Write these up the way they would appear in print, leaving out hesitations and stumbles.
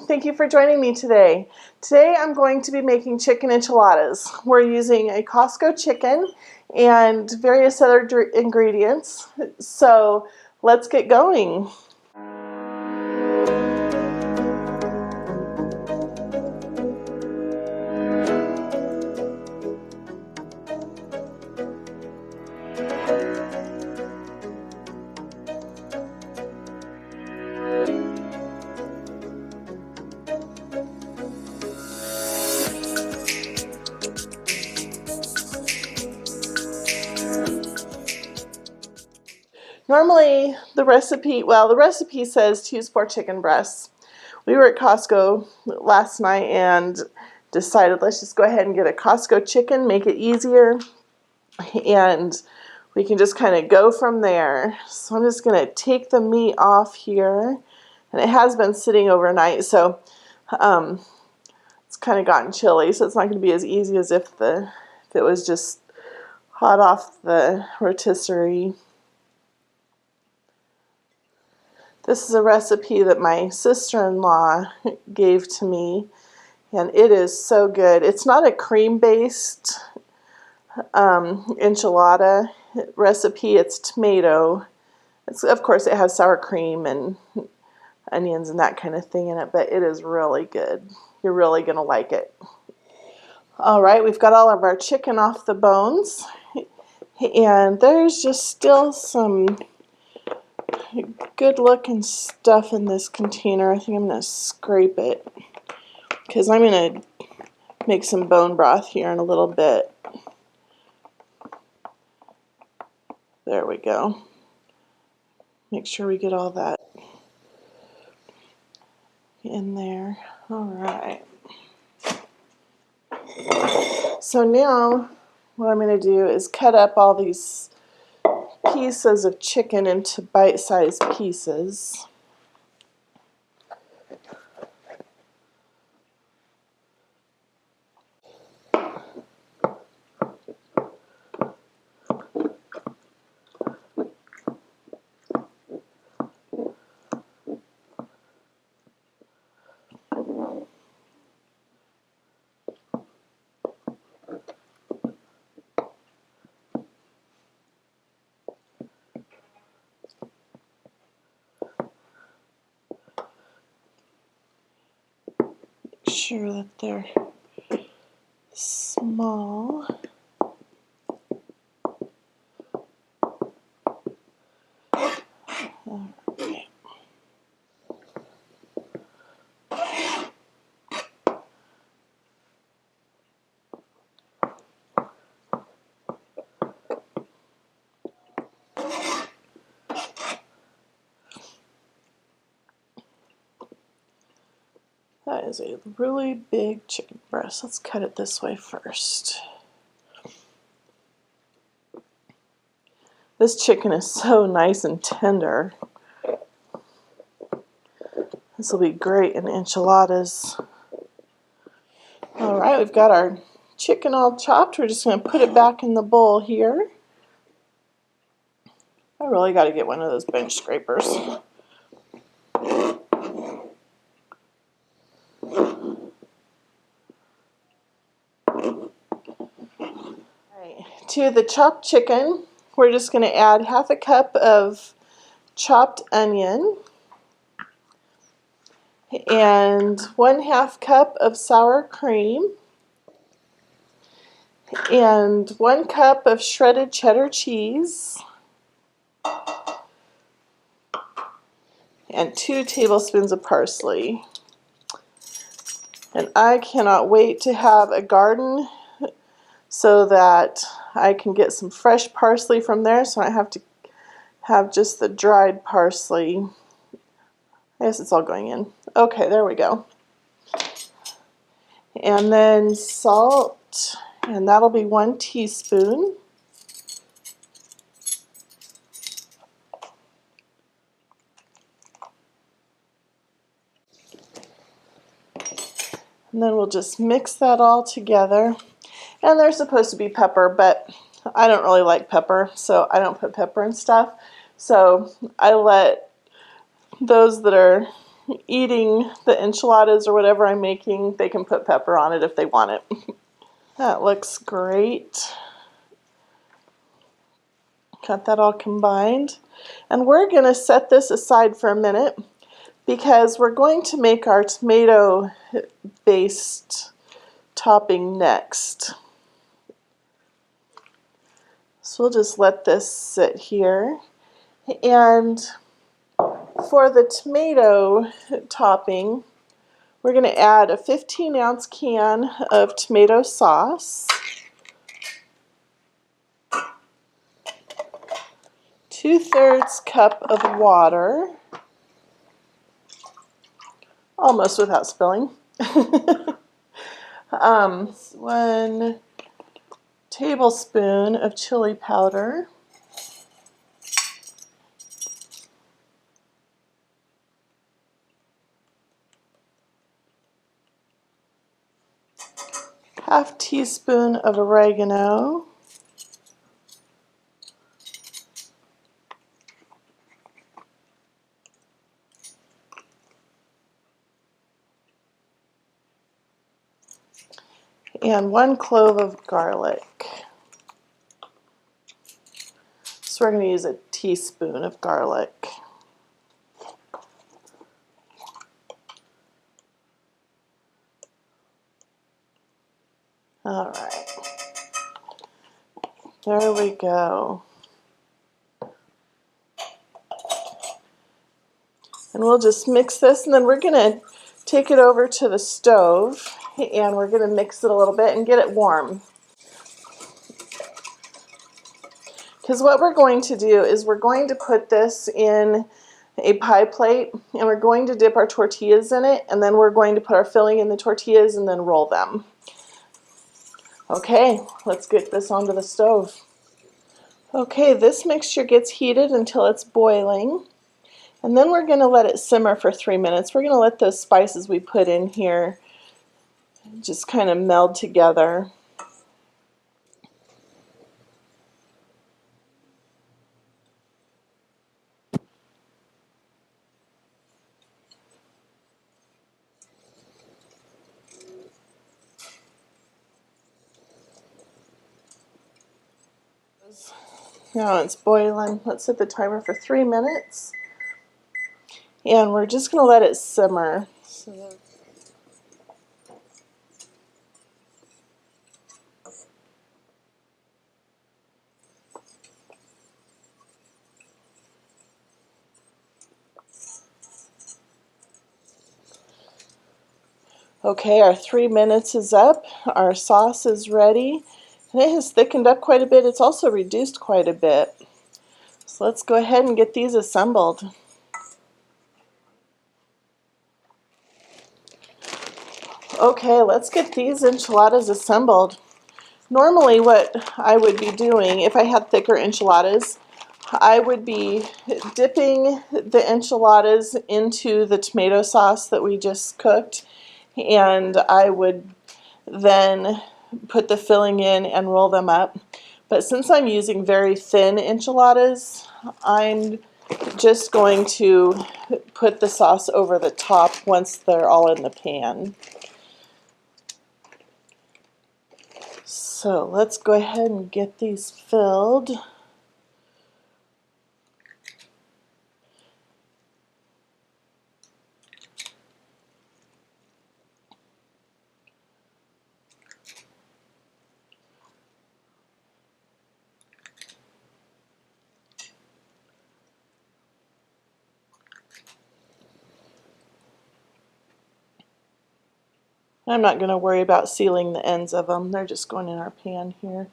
Thank you for joining me today. Today I'm going to be making chicken enchiladas. We're using a Costco chicken and various other ingredients. So let's get going. Normally the recipe says to use 4 chicken breasts. We were at Costco last night and decided let's just go ahead and get a Costco chicken, make it easier, and we can just kind of go from there. So I'm just going to take the meat off here, and it has been sitting overnight, so it's kind of gotten chilly, so it's not going to be as easy as if it was just hot off the rotisserie. This is a recipe that my sister-in-law gave to me, and it is so good. It's not a cream-based enchilada recipe. It's tomato. Of course, it has sour cream and onions and that kind of thing in it, but it is really good. You're really going to like it. All right, we've got all of our chicken off the bones, and there's just still some good looking stuff in this container. I think I'm going to scrape it because I'm going to make some bone broth here in a little bit. There we go. Make sure we get all that in there. All right. So now what I'm going to do is cut up all these pieces of chicken into bite-sized pieces. Sure that they're small. Alright. That is a really big chicken breast. Let's cut it this way first. This chicken is so nice and tender. This will be great in enchiladas. Alright, we've got our chicken all chopped. We're just going to put it back in the bowl here. I really got to get one of those bench scrapers. To the chopped chicken, we're just going to add 1/2 cup of chopped onion and 1/2 cup of sour cream and 1 cup of shredded cheddar cheese and 2 tablespoons of parsley. And I cannot wait to have a garden so that I can get some fresh parsley from there, so I have to have just the dried parsley. I guess it's all going in. Okay, there we go. And then salt, and that'll be 1 teaspoon. And then we'll just mix that all together. And there's supposed to be pepper, but I don't really like pepper, so I don't put pepper in stuff. So I let those that are eating the enchiladas or whatever I'm making, they can put pepper on it if they want it. That looks great. Got that all combined. And we're going to set this aside for a minute because we're going to make our tomato-based topping next. So we'll just let this sit here. And for the tomato topping, we're going to add a 15-ounce can of tomato sauce, 2/3 cup of water, almost without spilling, 1 tablespoon of chili powder, ½ teaspoon of oregano, and 1 clove of garlic. So we're going to use a teaspoon of garlic. All right. There we go. And we'll just mix this, and then we're going to take it over to the stove, and we're going to mix it a little bit and get it warm. Because what we're going to do is we're going to put this in a pie plate, and we're going to dip our tortillas in it, and then we're going to put our filling in the tortillas and then roll them. Okay, let's get this onto the stove. Okay, this mixture gets heated until it's boiling. And then we're going to let it simmer for 3 minutes. We're going to let those spices we put in here just kind of meld together. Now it's boiling. Let's set the timer for 3 minutes. And we're just going to let it simmer. Okay, our 3 minutes is up. Our sauce is ready. And it has thickened up quite a bit. It's also reduced quite a bit. So let's go ahead and get these assembled. Okay, let's get these enchiladas assembled. Normally what I would be doing if I had thicker enchiladas, I would be dipping the enchiladas into the tomato sauce that we just cooked, and I would then put the filling in and roll them up. But since I'm using very thin enchiladas, I'm just going to put the sauce over the top once they're all in the pan. So let's go ahead and get these filled. I'm not going to worry about sealing the ends of them. They're just going in our pan here.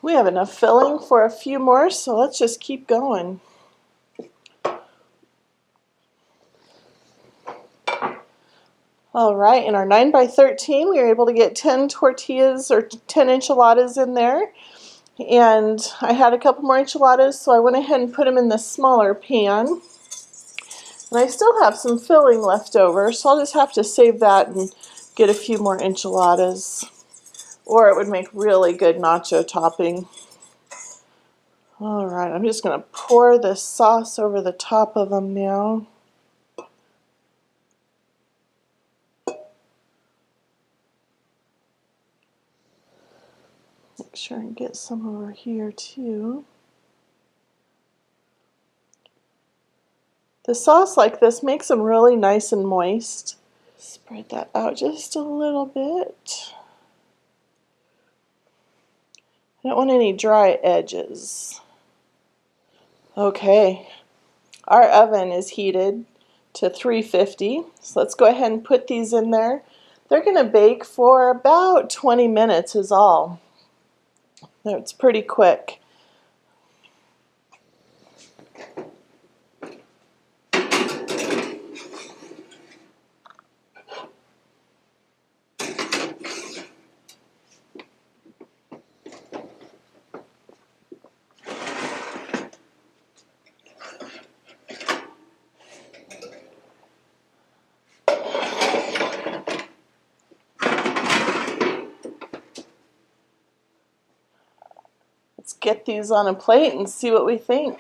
We have enough filling for a few more, so let's just keep going. All right, in our 9 by 13, we were able to get 10 tortillas or 10 enchiladas in there. And I had a couple more enchiladas, so I went ahead and put them in the smaller pan. And I still have some filling left over, so I'll just have to save that and get a few more enchiladas. Or it would make really good nacho topping. Alright, I'm just going to pour this sauce over the top of them now. Make sure and get some over here too. The sauce like this makes them really nice and moist. Spread that out just a little bit. I don't want any dry edges. Okay, our oven is heated to 350, so let's go ahead and put these in there. They're going to bake for about 20 minutes is all. It's pretty quick. Let's get these on a plate and see what we think.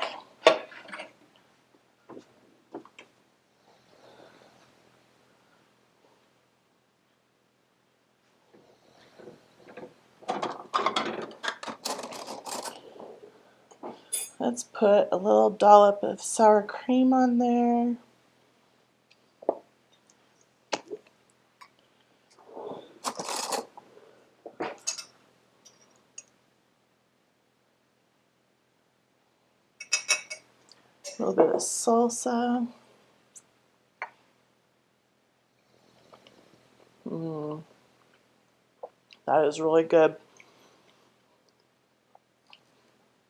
Let's put a little dollop of sour cream on there. A little bit of salsa. That is really good.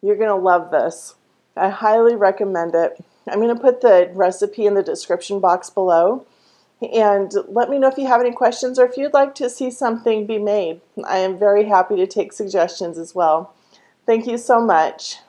You're going to love this. I highly recommend it. I'm going to put the recipe in the description box below. And let me know if you have any questions or if you'd like to see something be made. I am very happy to take suggestions as well. Thank you so much.